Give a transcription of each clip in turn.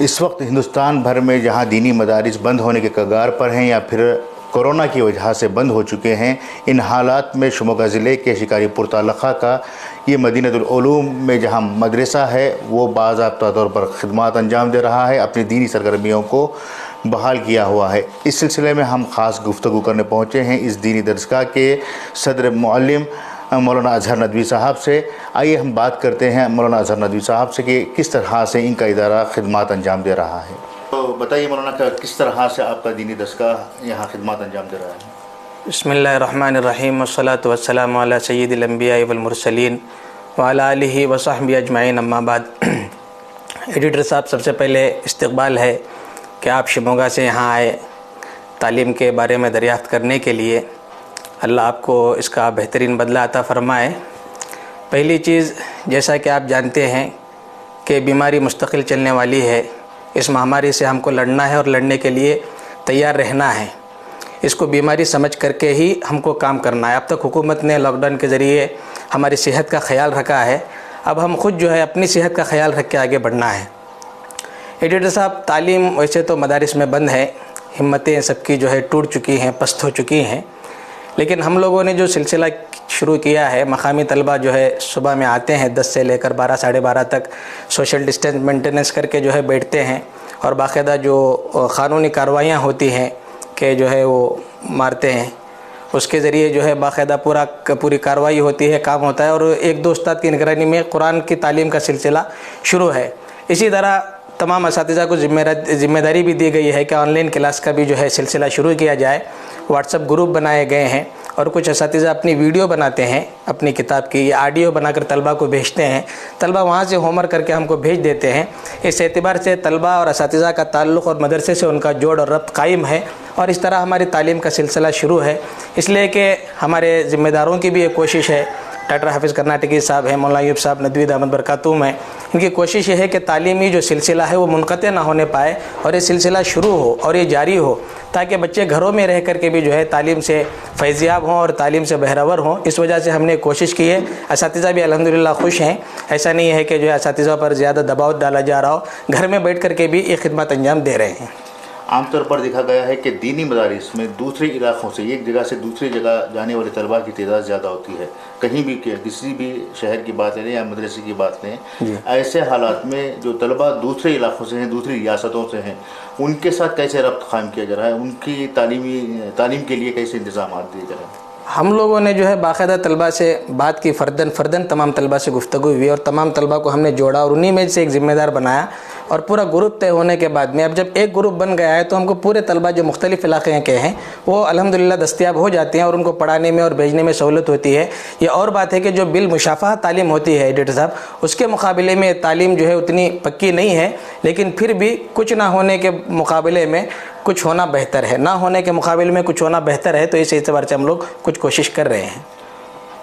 اس وقت ہندوستان بھر میں جہاں دینی مدارس بند ہونے کے کگار پر ہیں یا پھر کورونا کی وجہ سے بند ہو چکے ہیں، ان حالات میں شموگا ضلع کے شکاری پور تعلقہ کا یہ مدینہ العلوم میں جہاں مدرسہ ہے وہ باضابطہ طور پر خدمات انجام دے رہا ہے، اپنی دینی سرگرمیوں کو بحال کیا ہوا ہے۔ اس سلسلے میں ہم خاص گفتگو کرنے پہنچے ہیں اس دینی درسگاہ کے صدر معلم مولانا اظہر ندوی صاحب سے۔ آئیے ہم بات کرتے ہیں مولانا اظہر ندوی صاحب سے کہ کس طرح سے ان کا ادارہ خدمات انجام دے رہا ہے۔ تو بتائیے مولانا کہ کس طرح سے آپ کا دینی درسگاہ یہاں خدمات انجام دے رہا ہے؟ بسم اللہ الرحمن الرحیم والصلاة والسلام علی سید الانبیاء والمرسلین وعلی آلہ وصحبہ اجمعین، اما بعد۔ ایڈیٹر صاحب، سب سے پہلے استقبال ہے کہ آپ شموگا سے یہاں آئے تعلیم کے بارے میں دریافت کرنے کے لیے۔ اللہ آپ کو اس کا بہترین بدلہ عطا فرمائے۔ پہلی چیز، جیسا کہ آپ جانتے ہیں کہ بیماری مستقل چلنے والی ہے، اس مہاماری سے ہم کو لڑنا ہے اور لڑنے کے لیے تیار رہنا ہے۔ اس کو بیماری سمجھ کر کے ہی ہم کو کام کرنا ہے۔ اب تک حکومت نے لاک ڈاؤن کے ذریعے ہماری صحت کا خیال رکھا ہے، اب ہم خود جو ہے اپنی صحت کا خیال رکھ کے آگے بڑھنا ہے۔ ایڈیٹر صاحب، تعلیم ویسے تو مدارس میں بند ہے، ہمتیں سب کی جو ہے ٹوٹ چکی ہیں، پست ہو چکی ہیں، لیکن ہم لوگوں نے جو سلسلہ شروع کیا ہے، مقامی طلبہ جو ہے صبح میں آتے ہیں 10 سے لے کر 12 ساڑھے 12 تک، سوشل ڈسٹینس مینٹیننس کر کے جو ہے بیٹھتے ہیں، اور باقاعدہ جو قانونی کارروائیاں ہوتی ہیں کہ جو ہے وہ مارتے ہیں، اس کے ذریعے جو ہے باقاعدہ پوری کارروائی ہوتی ہے، کام ہوتا ہے، اور ایک دو استاد کی نگرانی میں قرآن کی تعلیم کا سلسلہ شروع ہے۔ اسی طرح تمام اساتذہ کو ذمہ داری بھی دی گئی ہے کہ آن لائن کلاس کا بھی جو ہے سلسلہ شروع کیا جائے۔ واٹس ایپ گروپ بنائے گئے ہیں، اور کچھ اساتذہ اپنی ویڈیو بناتے ہیں اپنی کتاب کی، یا آڈیو بنا کر طلبہ کو بھیجتے ہیں، طلبہ وہاں سے ہوم ورک کر کے ہم کو بھیج دیتے ہیں۔ اس اعتبار سے طلبہ اور اساتذہ کا تعلق اور مدرسے سے ان کا جوڑ اور ربط قائم ہے، اور اس طرح ہماری تعلیم کا سلسلہ شروع ہے۔ اس لیے کہ ہمارے ذمہ داروں کی بھی ایک کوشش ہے، ڈاکٹر حافظ کرناٹکی صاحب ہیں، مولانا ایوب صاحب ندوی دامت برکاتہم ہیں، ان کی کوشش یہ ہے کہ تعلیمی جو سلسلہ ہے وہ منقطع نہ ہونے پائے، اور یہ سلسلہ شروع ہو اور یہ جاری ہو، تاکہ بچے گھروں میں رہ کر کے بھی جو ہے تعلیم سے فیضیاب ہوں اور تعلیم سے بہرور ہوں۔ اس وجہ سے ہم نے کوشش کی ہے۔ اساتذہ بھی الحمدللہ خوش ہیں، ایسا نہیں ہے کہ جو ہے اساتذہ پر زیادہ دباؤ ڈالا جا رہا ہو، گھر میں بیٹھ کر کے بھی یہ خدمت انجام دے رہے ہیں۔ عام طور پر دیکھا گیا ہے کہ دینی مدارس میں دوسرے علاقوں سے ایک جگہ سے دوسری جگہ جانے والے طلباء کی تعداد زیادہ ہوتی ہے، کہیں بھی کسی بھی شہر کی بات لیں یا مدرسے کی بات لیں۔ ایسے حالات میں جو طلباء دوسرے علاقوں سے ہیں، دوسری ریاستوں سے ہیں، ان کے ساتھ کیسے ربط قائم کیا جا رہا ہے؟ ان کی تعلیم کے لیے کیسے انتظامات دیے جا رہے ہیں؟ ہم لوگوں نے جو ہے باقاعدہ طلباء سے بات کی، فرداً تمام طلباء سے گفتگو ہوئی، اور تمام طلباء کو ہم نے جوڑا اور انہی میں سے ایک ذمہ دار بنایا، اور پورا گروپ طے ہونے کے بعد میں اب جب ایک گروپ بن گیا ہے تو ہم کو پورے طلباء جو مختلف علاقے کے ہیں وہ الحمدللہ دستیاب ہو جاتے ہیں، اور ان کو پڑھانے میں اور بھیجنے میں سہولت ہوتی ہے۔ یہ اور بات ہے کہ جو بالمشافہہ تعلیم ہوتی ہے ایڈیٹر صاحب، اس کے مقابلے میں تعلیم جو ہے اتنی پکی نہیں ہے، لیکن پھر بھی کچھ نہ ہونے کے مقابلے میں کچھ ہونا بہتر ہے، نہ ہونے کے مقابلے میں کچھ ہونا بہتر ہے، تو اس اعتبار سے ہم لوگ کچھ کوشش کر رہے ہیں۔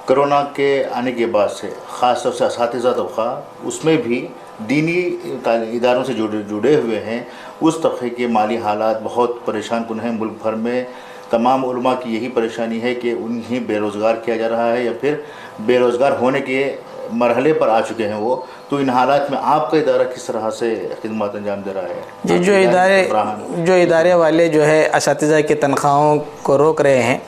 کرونا کے آنے کے بعد سے خاص طور سے اساتذہ طبقہ اس میں بھی دینی اداروں سے جڑے ہوئے ہیں، اس طبقے کے مالی حالات بہت پریشان کن ہیں۔ ملک بھر میں تمام علماء کی یہی پریشانی ہے کہ انہیں بے روزگار کیا جا رہا ہے، یا پھر بے روزگار ہونے کے مرحلے پر آ چکے ہیں وہ۔ تو ان حالات میں آپ کا ادارہ کس طرح سے خدمات انجام دے رہا ہے؟ جی، جو ادارے والے جو ہے اساتذہ کی تنخواہوں کو روک رہے ہیں،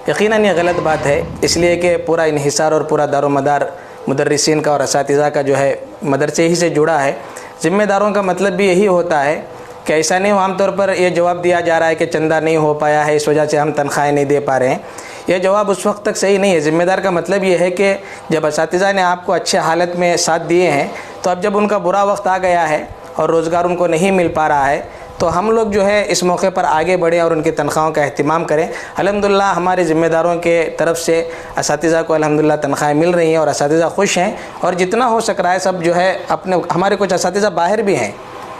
یقیناً یہ غلط بات ہے، اس لیے کہ پورا انحصار اور پورا دار و مدار مدرسین کا اور اساتذہ کا جو ہے مدرسے ہی سے جڑا ہے۔ ذمہ داروں کا مطلب بھی یہی ہوتا ہے کہ ایسا نہیں ہو عام طور پر یہ جواب دیا جا رہا ہے کہ چندہ نہیں ہو پایا ہے، اس وجہ سے ہم تنخواہیں نہیں دے پا رہے ہیں۔ یہ جواب اس وقت تک صحیح نہیں ہے۔ ذمہ دار کا مطلب یہ ہے کہ جب اساتذہ نے آپ کو اچھے حالت میں ساتھ دیے ہیں، تو اب جب ان کا برا وقت آ گیا ہے اور روزگار ان کو نہیں مل پا رہا ہے، تو ہم لوگ جو ہے اس موقع پر آگے بڑھیں اور ان کی تنخواہوں کا اہتمام کریں۔ الحمدللہ ہمارے ذمہ داروں کے طرف سے اساتذہ کو الحمدللہ تنخواہیں مل رہی ہیں، اور اساتذہ خوش ہیں، اور جتنا ہو سک رہا ہے سب جو ہے ہمارے کچھ اساتذہ باہر بھی ہیں،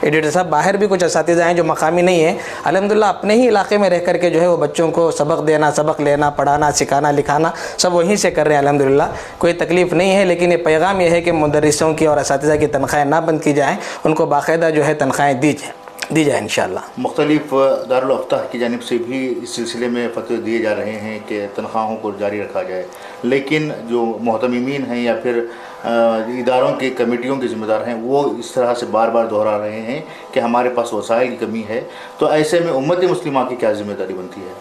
ایڈیٹر صاحب، باہر بھی کچھ اساتذہ ہیں جو مقامی نہیں ہیں، الحمدللہ اپنے ہی علاقے میں رہ کر کے جو ہے وہ بچوں کو سبق دینا، سبق لینا، پڑھانا، سکھانا، لکھانا سب وہیں سے کر رہے ہیں۔ الحمدللہ کوئی تکلیف نہیں ہے، لیکن یہ پیغام یہ ہے کہ مدرسوں کی اور اساتذہ کی تنخواہیں نہ بند کی جائیں، ان کو باقاعدہ جو ہے تنخواہیں دی جائیں۔ دی جائے انشاءاللہ۔ مختلف دارالافتا کی جانب سے بھی اس سلسلے میں فتوے دیے جا رہے ہیں کہ تنخواہوں کو جاری رکھا جائے، لیکن جو محتممین ہیں یا پھر اداروں کی کمیٹیوں کے ذمہ دار ہیں وہ اس طرح سے بار بار دہرا رہے ہیں کہ ہمارے پاس وسائل کی کمی ہے، تو ایسے میں امت مسلمہ کی کیا ذمہ داری بنتی ہے؟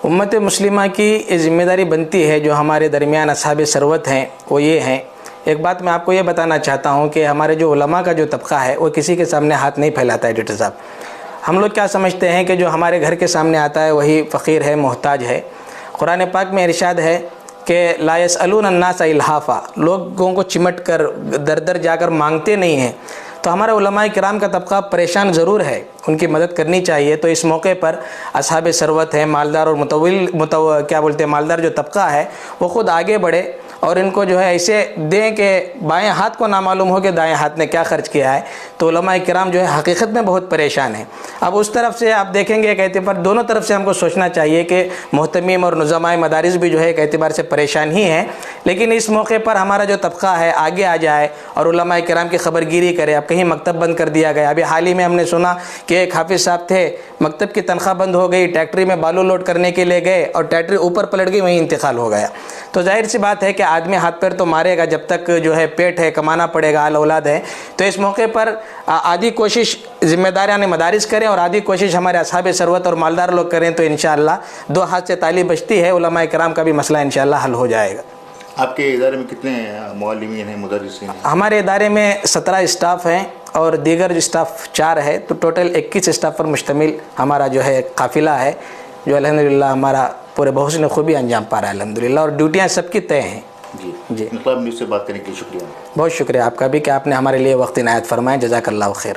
امت مسلمہ کی یہ ذمہ داری بنتی ہے، جو ہمارے درمیان اصحاب ثروت ہیں وہ یہ ہیں۔ ایک بات میں آپ کو یہ بتانا چاہتا ہوں کہ ہمارے جو علماء کا جو طبقہ ہے وہ کسی کے سامنے ہاتھ نہیں پھیلاتا ہے ایڈیٹر صاحب۔ ہم لوگ کیا سمجھتے ہیں کہ جو ہمارے گھر کے سامنے آتا ہے وہی فقیر ہے، محتاج ہے۔ قرآن پاک میں ارشاد ہے کہ لا يسألون الناس الحافا، لوگوں کو چمٹ کر در در جا کر مانگتے نہیں ہیں۔ تو ہمارے علماء کرام کا طبقہ پریشان ضرور ہے، ان کی مدد کرنی چاہیے۔ تو اس موقع پر اصحاب ثروت ہیں، مالدار اور مالدار جو طبقہ ہے وہ خود آگے بڑھے اور ان کو جو ہے ایسے دیں کہ بائیں ہاتھ کو نہ معلوم ہو کہ دائیں ہاتھ نے کیا خرچ کیا ہے۔ تو علماء کرام جو ہے حقیقت میں بہت پریشان ہیں۔ اب اس طرف سے آپ دیکھیں گے ایک اعتبار، دونوں طرف سے ہم کو سوچنا چاہیے کہ محتمم اور نظماء مدارس بھی جو ہے ایک اعتبار سے پریشان ہی ہیں، لیکن اس موقع پر ہمارا جو طبقہ ہے آگے آ جائے اور علماء کرام کی خبر گیری کرے۔ اب کہیں مکتب بند کر دیا گیا، ابھی حال ہی میں ہم نے سنا کہ ایک حافظ صاحب تھے، مکتب کی تنخواہ بند ہو گئی، ٹریکٹری میں بالو لوڈ کرنے کے لیے گئے اور ٹریکٹری اوپر پلٹ گئی، وہیں انتقال ہو گیا۔ تو ظاہر سی بات ہے کہ آدمی ہاتھ پیر تو مارے گا جب تک جو ہے پیٹ ہے، کمانا پڑے گا، آل اولاد ہے۔ تو اس موقع پر آدھی کوشش ذمہ داریان مدارس کریں اور آدھی کوشش ہمارے اصحاب ثروت اور مالدار لوگ کریں، تو انشاءاللہ دو ہاتھ سے تالی بجتی ہے، علماء کرام کا بھی مسئلہ انشاءاللہ حل ہو جائے گا۔ آپ کے ادارے میں کتنے معلمین ہیں، مدرسین ہیں؟ ہمارے ادارے میں 17 اسٹاف ہیں اور دیگر اسٹاف 4 ہے، تو ٹوٹل 21 اسٹاف پر مشتمل ہمارا جو ہے قافلہ ہے، جو الحمدللہ ہمارا پورے بحسن خوبی انجام پا رہا ہے الحمدللہ، اور ڈیوٹیاں سب کی طے ہیں۔ جی انقلاب نیوز سے بات کرنے کے لیے شکریہ۔ بہت شکریہ آپ کا بھی کہ آپ نے ہمارے لیے وقت عنایت فرمائے، جزاک اللہ خیر۔